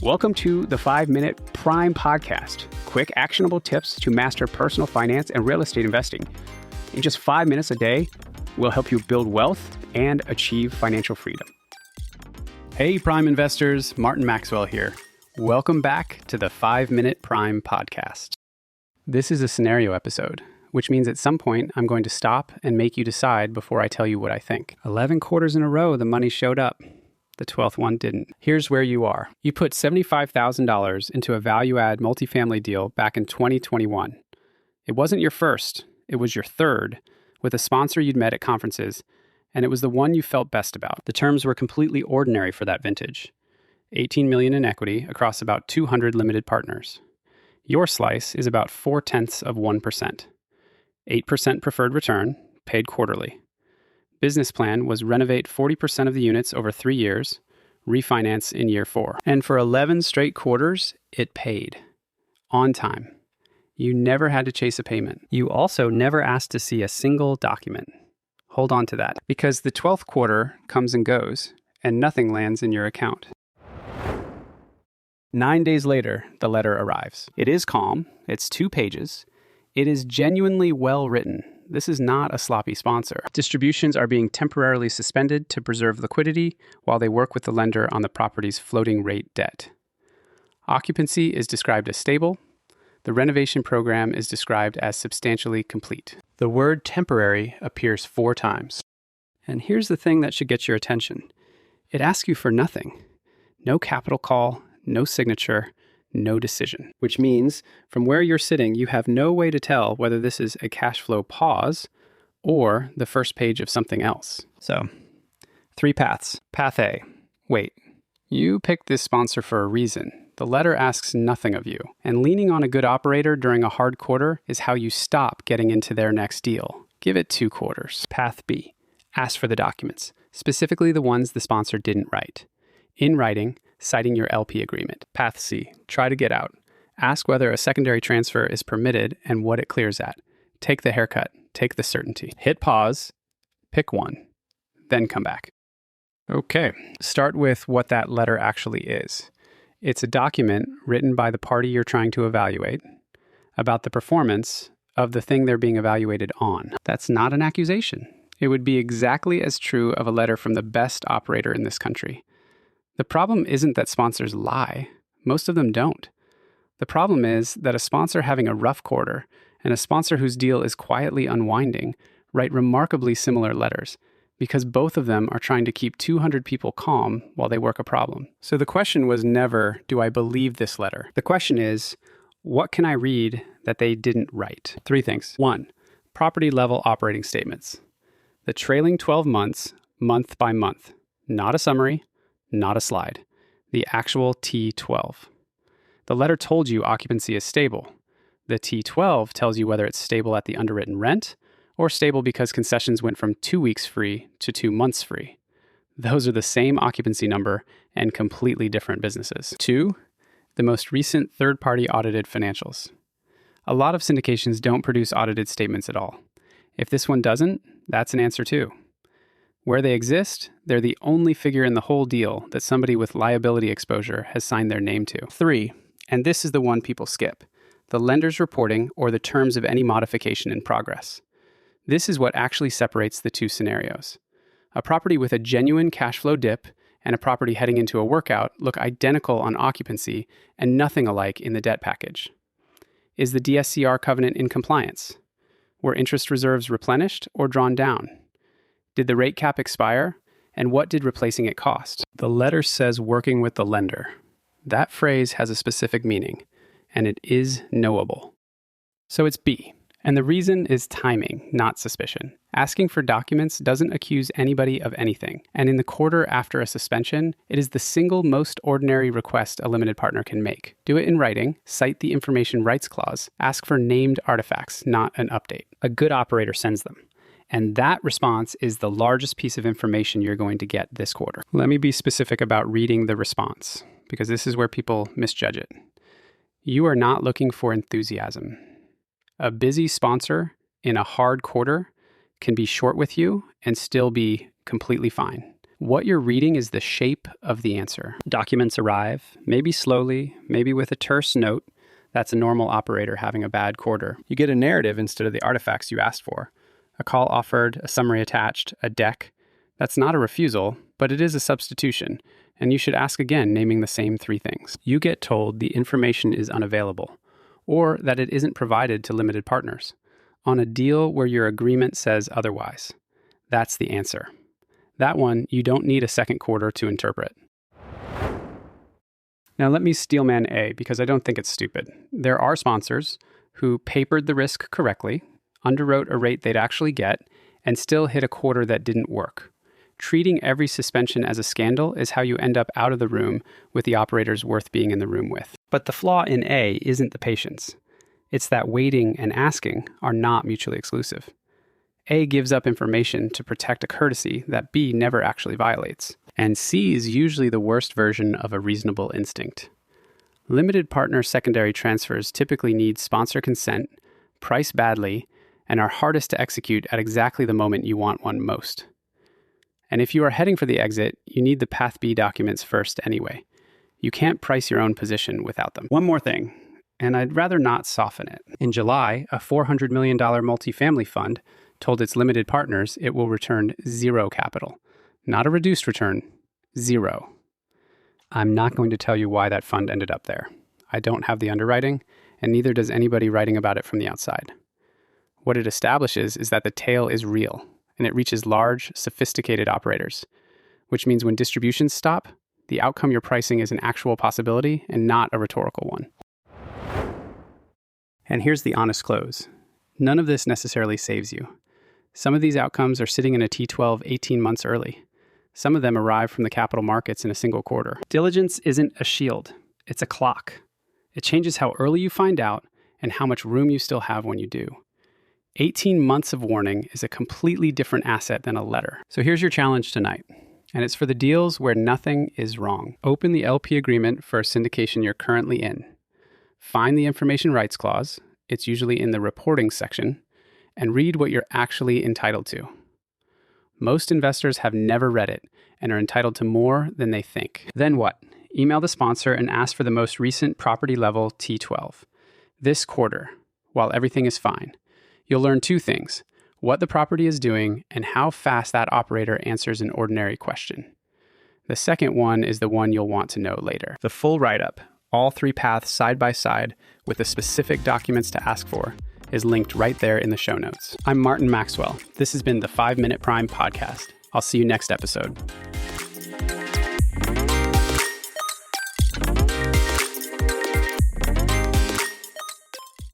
Welcome to the 5-Minute Prime Podcast. Quick, actionable tips to master personal finance and real estate investing. In just 5 minutes a day, we'll help you build wealth and achieve financial freedom. Hey, Prime investors, Martin Maxwell here. Welcome back to the 5-Minute Prime Podcast. This is a scenario episode, which means at some point I'm going to stop and make you decide before I tell you what I think. 11 quarters in a row, the money showed up. The 12th one didn't. Here's where you are. You put $75,000 into a value-add multifamily deal back in 2021. It wasn't your first, it was your third, with a sponsor you'd met at conferences, and it was the one you felt best about. The terms were completely ordinary for that vintage. $18 million in equity across about 200 limited partners. Your slice is about 0.4%. 8% preferred return, paid quarterly. Business plan was renovate 40% of the units over 3 years, refinance in year 4. And for 11 straight quarters, it paid. On time. You never had to chase a payment. You also never asked to see a single document. Hold on to that, because the 12th quarter comes and goes, and nothing lands in your account. 9 days later, the letter arrives. It is calm. It's 2 pages. It is genuinely well written. This is not a sloppy sponsor. Distributions are being temporarily suspended to preserve liquidity while they work with the lender on the property's floating rate debt. Occupancy is described as stable. The renovation program is described as substantially complete. The word temporary appears 4 times. And here's the thing that should get your attention. It asks you for nothing. No capital call, no signature, no decision, which means from where you're sitting, you have no way to tell whether this is a cash flow pause or the first page of something else. So, 3 paths. Path A. Wait. You picked this sponsor for a reason. The letter asks nothing of you, and leaning on a good operator during a hard quarter is how you stop getting into their next deal. Give it 2 quarters. Path B. Ask for the documents, specifically the ones the sponsor didn't write. In writing, citing your LP agreement. Path C. Try to get out. Ask whether a secondary transfer is permitted and what it clears at. Take the haircut. Take the certainty. Hit pause. Pick one. Then come back. Okay. Start with what that letter actually is. It's a document written by the party you're trying to evaluate about the performance of the thing they're being evaluated on. That's not an accusation. It would be exactly as true of a letter from the best operator in this country. The problem isn't that sponsors lie. Most of them don't. The problem is that a sponsor having a rough quarter and a sponsor whose deal is quietly unwinding write remarkably similar letters because both of them are trying to keep 200 people calm while they work a problem. So the question was never, do I believe this letter? The question is, what can I read that they didn't write? 3 things. 1, property level operating statements. The trailing 12 months, month by month. Not a summary. Not a slide. The actual T12. The letter told you occupancy is stable. The T12 tells you whether it's stable at the underwritten rent or stable because concessions went from 2 weeks free to 2 months free. Those are the same occupancy number and completely different businesses. 2, the most recent third-party audited financials. A lot of syndications don't produce audited statements at all. If this one doesn't, that's an answer too. Where they exist, they're the only figure in the whole deal that somebody with liability exposure has signed their name to. 3, and this is the one people skip, the lender's reporting or the terms of any modification in progress. This is what actually separates the 2 scenarios. A property with a genuine cash flow dip and a property heading into a workout look identical on occupancy and nothing alike in the debt package. Is the DSCR covenant in compliance? Were interest reserves replenished or drawn down? Did the rate cap expire? And what did replacing it cost? The letter says working with the lender. That phrase has a specific meaning, and it is knowable. So it's B, and the reason is timing, not suspicion. Asking for documents doesn't accuse anybody of anything, and in the quarter after a suspension, it is the single most ordinary request a limited partner can make. Do it in writing, cite the information rights clause, ask for named artifacts, not an update. A good operator sends them. And that response is the largest piece of information you're going to get this quarter. Let me be specific about reading the response, because this is where people misjudge it. You are not looking for enthusiasm. A busy sponsor in a hard quarter can be short with you and still be completely fine. What you're reading is the shape of the answer. Documents arrive, maybe slowly, maybe with a terse note. That's a normal operator having a bad quarter. You get a narrative instead of the artifacts you asked for. A call offered, a summary attached, a deck. That's not a refusal, but it is a substitution, and you should ask again, naming the same 3 things. You get told the information is unavailable, or that it isn't provided to limited partners, on a deal where your agreement says otherwise. That's the answer. That one, you don't need a second quarter to interpret. Now let me steelman A, because I don't think it's stupid. There are sponsors who papered the risk correctly, underwrote a rate they'd actually get, and still hit a quarter that didn't work. Treating every suspension as a scandal is how you end up out of the room with the operators worth being in the room with. But the flaw in A isn't the patience. It's that waiting and asking are not mutually exclusive. A gives up information to protect a courtesy that B never actually violates. And C is usually the worst version of a reasonable instinct. Limited partner secondary transfers typically need sponsor consent, price badly, and are hardest to execute at exactly the moment you want one most. And if you are heading for the exit, you need the Path B documents first anyway. You can't price your own position without them. One more thing, and I'd rather not soften it. In July, a $400 million multifamily fund told its limited partners it will return 0 capital. Not a reduced return, 0. I'm not going to tell you why that fund ended up there. I don't have the underwriting, and neither does anybody writing about it from the outside. What it establishes is that the tail is real, and it reaches large, sophisticated operators, which means when distributions stop, the outcome you're pricing is an actual possibility and not a rhetorical one. And here's the honest close. None of this necessarily saves you. Some of these outcomes are sitting in a T12 18 months early. Some of them arrive from the capital markets in a single quarter. Diligence isn't a shield. It's a clock. It changes how early you find out and how much room you still have when you do. 18 months of warning is a completely different asset than a letter. So here's your challenge tonight, and it's for the deals where nothing is wrong. Open the LP agreement for a syndication you're currently in. Find the information rights clause. It's usually in the reporting section, and read what you're actually entitled to. Most investors have never read it and are entitled to more than they think. Then what? Email the sponsor and ask for the most recent property level T12. This quarter, while everything is fine, you'll learn 2 things: what the property is doing and how fast that operator answers an ordinary question. The second one is the one you'll want to know later. The full write-up, all 3 paths side by side with the specific documents to ask for, is linked right there in the show notes. I'm Martin Maxwell. This has been the 5 Minute Prime Podcast. I'll see you next episode.